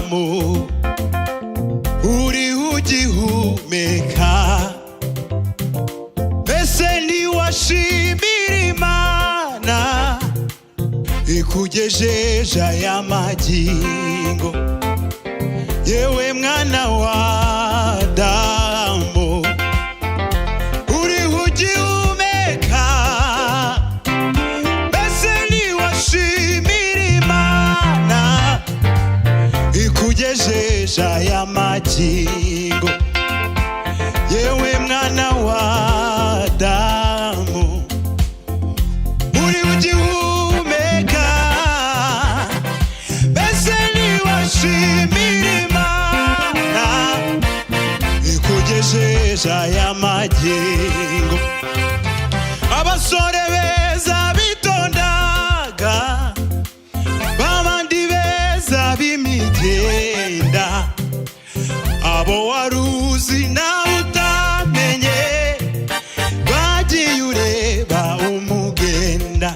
Adamu uri ugihumeka, ese ntiwashimira Imana ikugejeje aya magingo? Yewe mwana wa Adamu uri ugihumeka, ese ntiwashimira Imana ikugejeje aya magingo? Yewe mwana wa Adamu uri ugihumeka, ese ntiwashimira Imana ikugejeje aya magingo? Abasore beza bitondaga, babandi beza b'imigenda, abo waruzi nawe utamenye, bagiye ureba umugenda.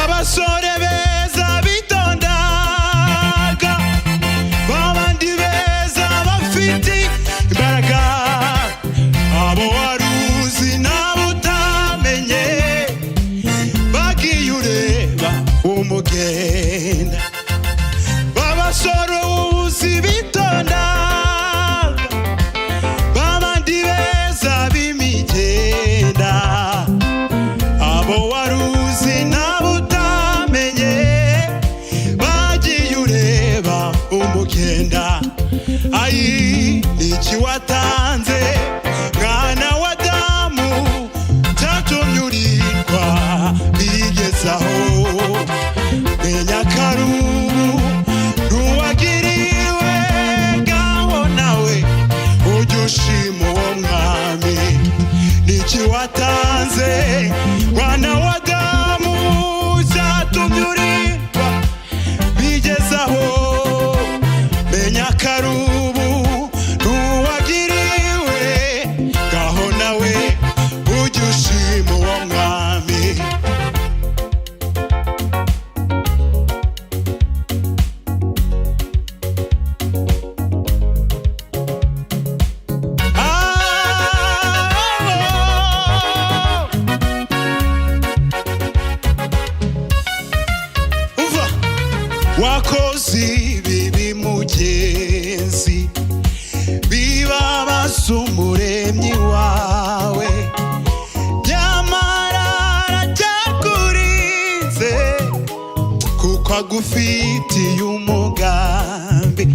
Abasore beza bitondaga, babandi beza bafite imbaraga, abo waruzi nawe utamenye, bagiye ureba umugenda. Babasore uzi bitondaga, babandi beza b'imigenda, abo waruzi nawe utamenye, bagiye ureba umugenda. Ayi niki watanze mwana wa Adamu cyatumye urindwa bigezaho? Menya karubu ntuwagiriwe, ngaho nawe ujye ushima uwo mwami. Niki watanze mwana wa Adamu cyatumye urindwa bigezaho? Menya karubu ntuwagiriwe, ngaho nawe ujye ushima uwo mwami. Wakoze ibibi mugenzi, bibabaza umuremyi wawe, nyamara aracyakurinze kuko agufitiye umugambi.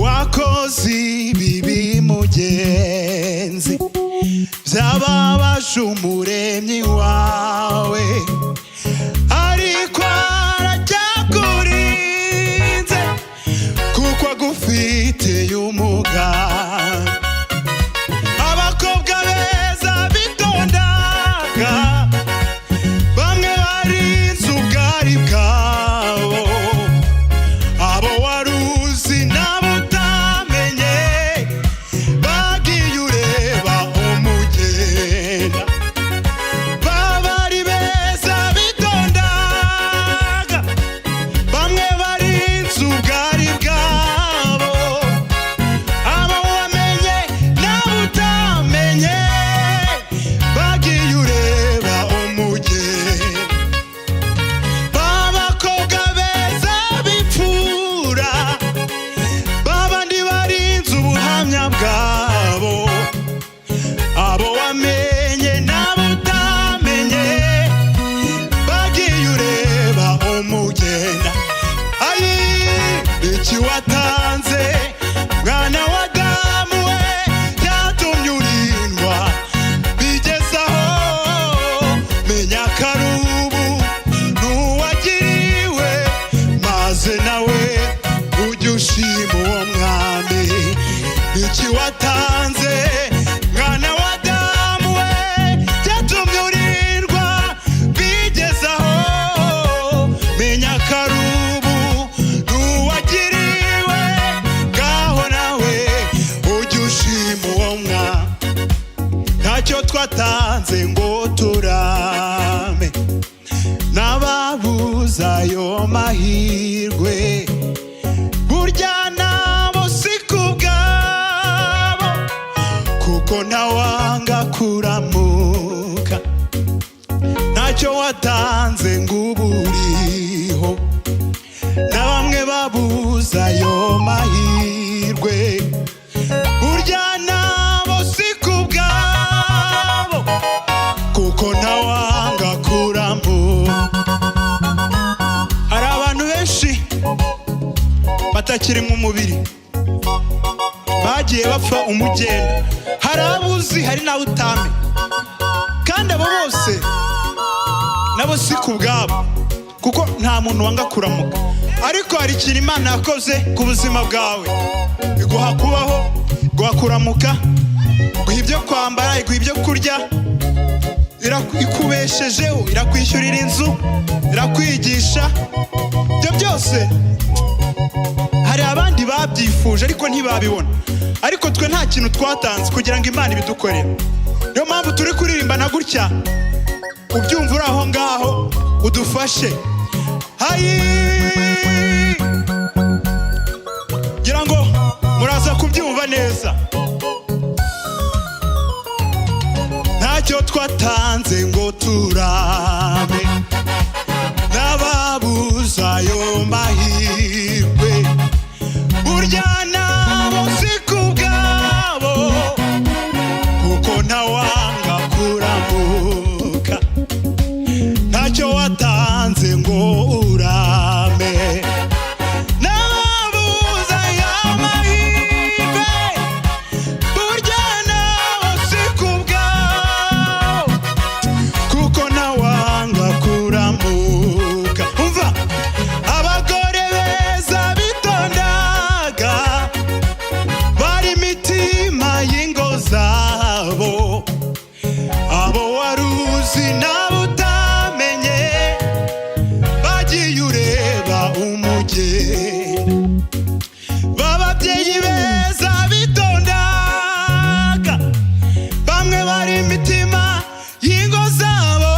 Wakoze ibibi mugenzi, byababaje umuremyi wawe, ariko aracyakurinze kuko agufitiye umugambi. Abakobwa beza bitondaga, bamwe barinze ubwari bwabo, abo waruzi nawe utamenye, bagiye ureba umugenda. Babari beza bitondaga, bamwe barinze ubwari bwabo, abo wamenye nawe utamenye, bagiye ureba umugenda. Babakobwa beza bipfura, babandi barinze ubuhamya bwabo, abo wamenye nawe utamenye, bagiye ureba umugenda. Ayi iki watanze mwana wa Adamu we, cyatumye urindwa bigezaho? Menya karubu ntuwagiriwe, maze nawe ujye ushima uwo mwami. Iki watanze mwana wa Adamu we, cyatumye urindwa bigezaho? Menya karubu ntuwagiriwe, ngaho nawe ujye ushima uwo mwami. Ntacyo twatanze ngo turame, n'ababuze ayo mahirwe watanze nguburiho na bamwe babuza ayo mahirwe burya nabo si kubwabo kuko ntawanga kuramo. hari abantu benshi batakiri mu mubiri bagiye bapfa umugenda, hari abuzi hari nawe utame, kandi abo bose nabo si kubwabo kuko nta muntu wanga kuramuka. ariko hari ikintu Imana yakoze ku buzima bwawe, iguha kubaho, iguha kuramuka, iguha ibyo kwambara, iguha ibyo kurya, ikubeshejeho, irakwishyurira inzu, irakwigisha. ibyo byose hari abandi babyifuje ariko ntibabibona, ariko twe nta kintu twatanze kugira ngo Imana ibidukorere. niyo mpamvu turi kuririmbana gutya, ubyumva uri aho ngaho udufashe. ngira ngo muraza kubyumva neza. ntacyo twatanze ngo turame n'ababuza ayo mahirwe burya nabo si kubwabo kuko ntawanga kuramuka. ntacyo watanze ngo urame n'ababuza ayo mahirwe burya nabo si kubwabo kuko ntawanga kuramuka. umva abagore beza bitondaga bari imitima y'ingo zabo, abo wari uzi nawe utamenye bagiye ureba umugeni. b'ababyeyi beza bitondaga bamwe bari imitima y'ingo zabo,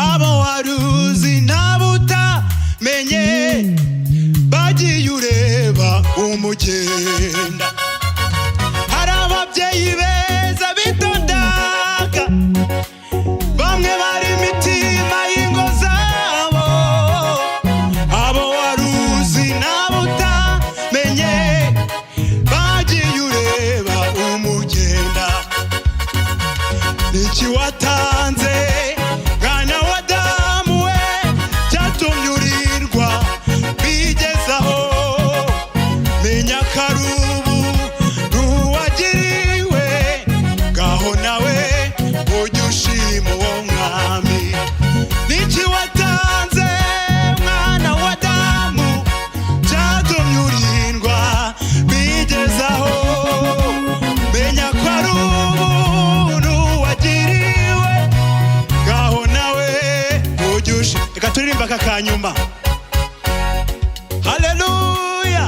abo wari uzi nawe utamenye bagiye ureba umugenda. hari ababyeyi beza bitondaga bamwe bari imitima y'ingo zabo, abo wari uzi nawe utamenye bagiye ureba umugenda. niki watanze mwana wa Adamu we cyatumye urirwa bigezaho? menya karubu n'uwagiriwe, ngaho nawe ujye ushima uwo mwami. niki watanze mwana wa Adamu cyatumye urindwa bigezaho? menya ko ari ubuntu wagiriwe, ngaho nawe ujye ushima. reka turirimba aka kanyuma. haleluya.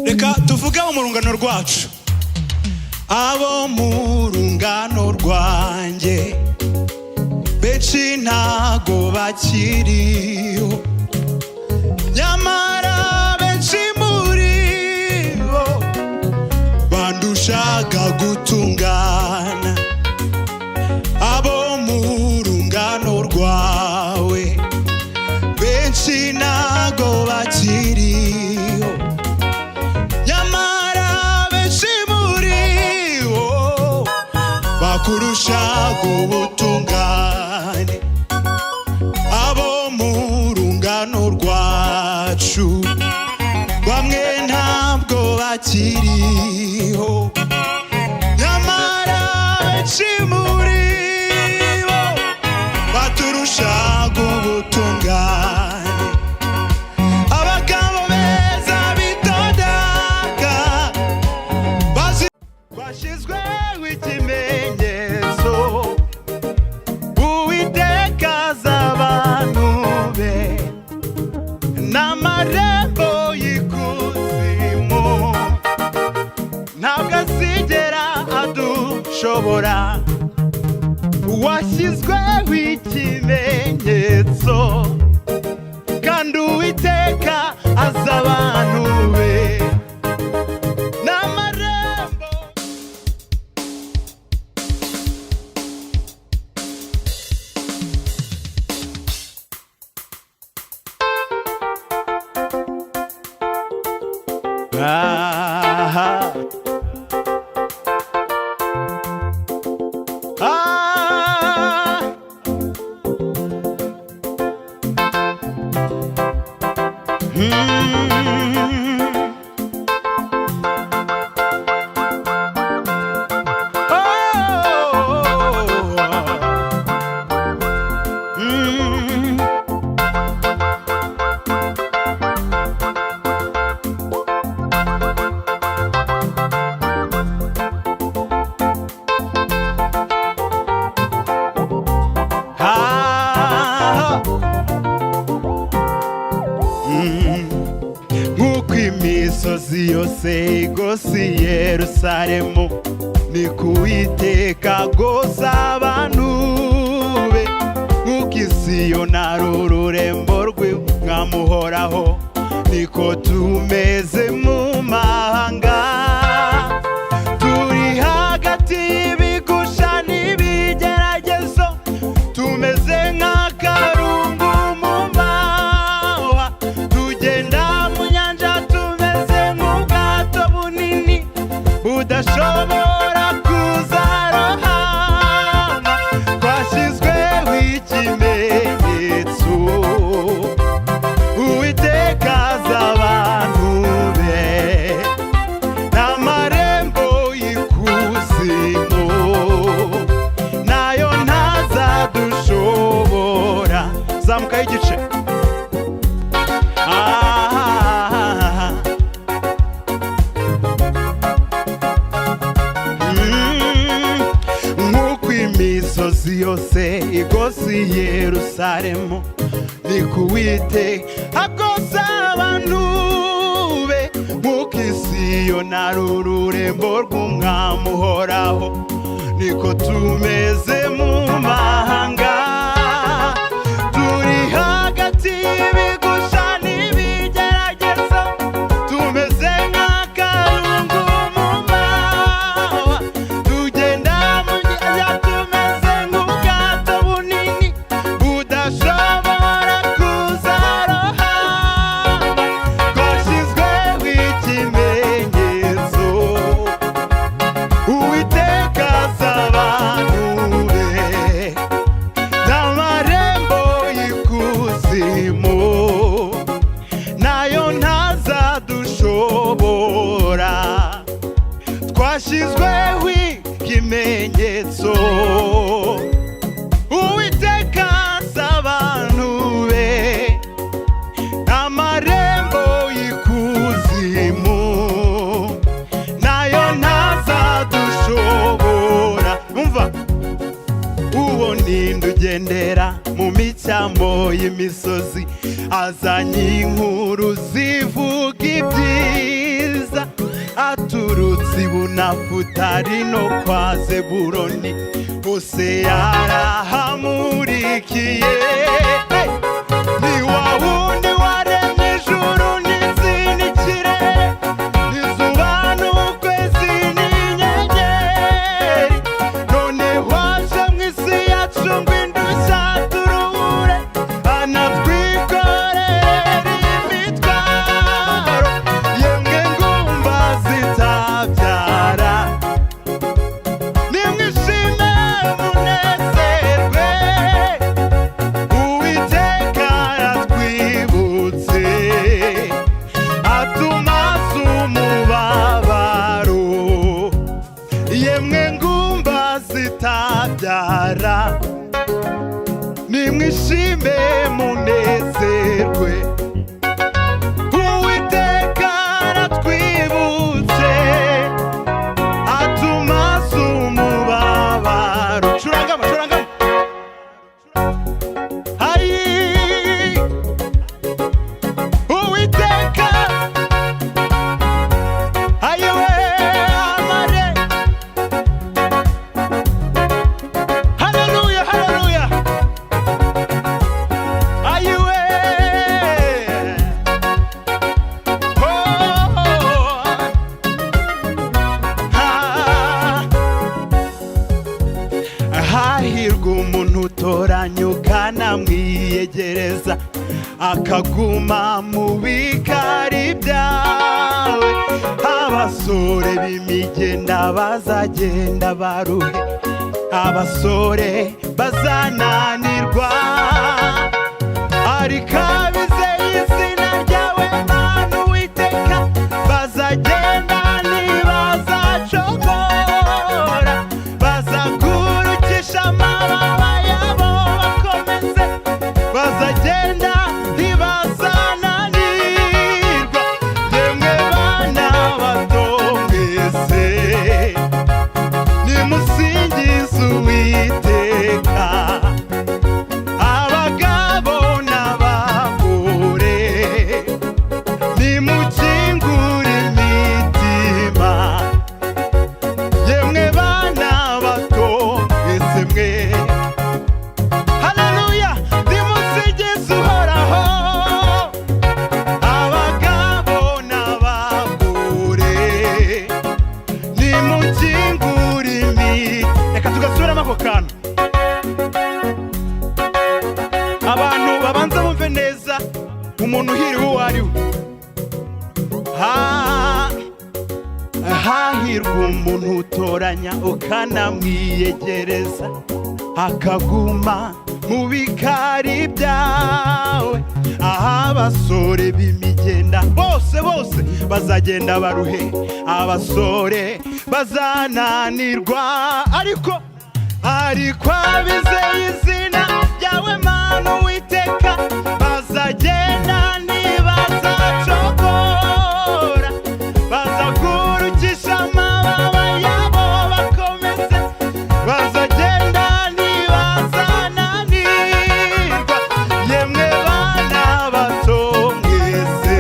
reka tuvuge mu rungano rwacu. abo mu rungano rwanjye benshi ntago bakiriho, nyamara benshi muri bo bandushaga gutungana. abo mu rungano rwawe benshi ntago bakiriho, nyamara benshi muri bo bakurushaga ubutungane. abo mu rungano rwacu bamwe ntabwo bakiriho, nyamara benshi muri bo baturushaga ubutungane. abagabo beza bitondaga bashyizweho ikimenyetso, Uwiteka azi abantu be n'amarembo y'ikuzimu ntabwo azigera adushobora. washyizweho ikimenyetso kandi Uwiteka azi abantu be n'amarembo. Nk'uko imisozi yose igose i Yerusalemu, niko Uwiteka agosa abantu be. Nk'uko i Siyoni ari ururembo rw'Umwami uhoraho, niko tumeze mu mahanga. Turi hagati y'ibigusha n'ibigeragezo, tumeze nk'akarungu mu mahwa. Tugenda mu nyanja tumeze nk'ubwato bunini budashobora kuzarohama. Twashyizweho ikimenyetso, Uwiteka azi abantu be n'amarembo y'ikuzimu nayo ntazadushobora. Zamukaho igice. Nk'uko imisozi yose igose i Yerusalemu, niko Uwiteka agosa abantu be. Nk'uko i Siyoni ari ururembo rw'Umwami uhoraho, niko tumeze mu mahanga. Turi hagati y'ibigusha n'ibigeragezo, tumeze nk'akarungu mu mahwa. Tugenda mu nyanja tumeze nk'ubwato bunini budashobora kuzarohama. Twashyizweho ikimenyetso, Uwiteka azi abantu be n'amarembo y'ikuzimu nayo ntazadushobora. Twashyizweho ikimenyetso, Uwiteka azi abantu be n'amarembo y'ikuzimu nayo ntazadushobora. Umva, uwo ninde ugendera mu micyamo y'imisozi, azanye inkuru zivuga ibyiza. Aturutse i Bunafutali no kwa Zebuloni, hose yarahamurikiye. Ni wa wundi waremye ijuru n'isi n'ikirere, n'izuba n'ukwezi n'inyenyeri. None waje mu isi yacu ngo indushya turuhure, anatwikorera imitwaro. Yemwe ngumba zitabyara, nimwishime munezerwe, Uwiteka aratwibuka. akaguma mu bikari byawe. Abasore b'imigenda bazagenda baruhe, abasore bazananirwa, ariko abizeye izina ryawe Mana Uwiteka bazagenda ntibazacogora, bazagurukisha amababa yabo bakomeze, bazagenda ntibazananirwa. Yemwe bana bato mwese nimusingize Uwiteka, abagabo n'abagore nimukingure imitima. Yemwe bana bato mwese mwe, haleluya, nimusingize Uhoraho, abagabo n'abagore nimukingure imitima. Reka tugasubiramo ako kantu, abantu babanza bumve neza umuntu uhiriwe uwo ari we. Hahirwa umuntu utoranya ukanamwiyegereza, akaguma mu bikari byawe. Abasore b'imigenda bose bazagenda baruhe, abasore bazananirwa, ariko abizeye izina ryawe Mana Uwiteka bazagenda ntibazacogora, bazagurukisha amababa yabo bakomeze, bazagenda ntibazananirwa. Yemwe bana bato mwese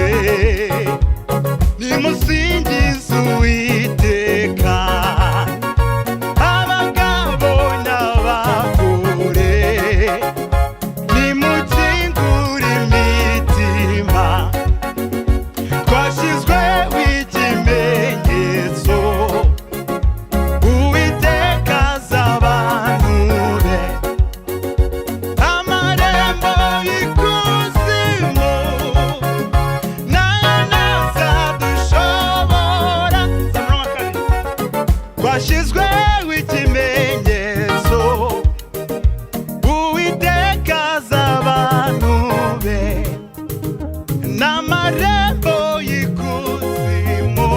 nimusingize Uwiteka, abagabo n'abagore nimukingure imitima. Twashyizweho ikimenyetso, Uwiteka azi abantu be, amarembo y'ikuzimu nayo ntazadushobora. Twashyizweho ikimenyetso, Uwiteka azi abantu be, n'amarembo y'ikuzimu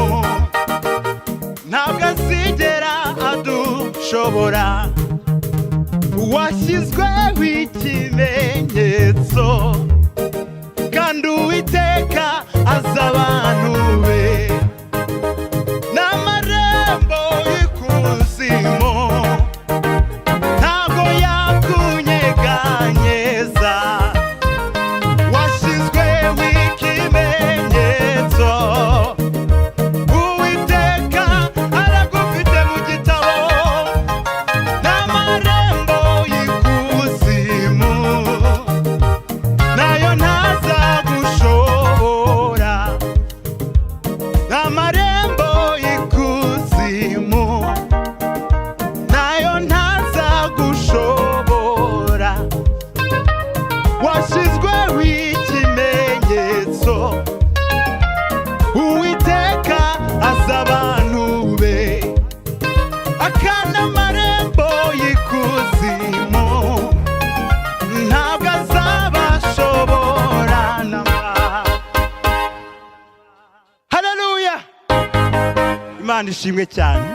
ntabwo azigera adushobora. Washyizweho ikimenyetso, kandi Uwiteka azi abantu be, n'amarembo y'ikuzimu ntabwo yakunyeganyeza. Washyizweho ikimenyetso, Uwiteka aragufite mu gitabo, n'amarembo y'ikuzimu nayo ntazagushobora, n'amarembo y'ikuzimu nayo ntazagushobora. Washyizweho ikimenyetso, Uwiteka azi abantu be, akana amarembo y'ikuzimu ntabwo azabashobora namba. Haleluya, Imana ishimwe cyane.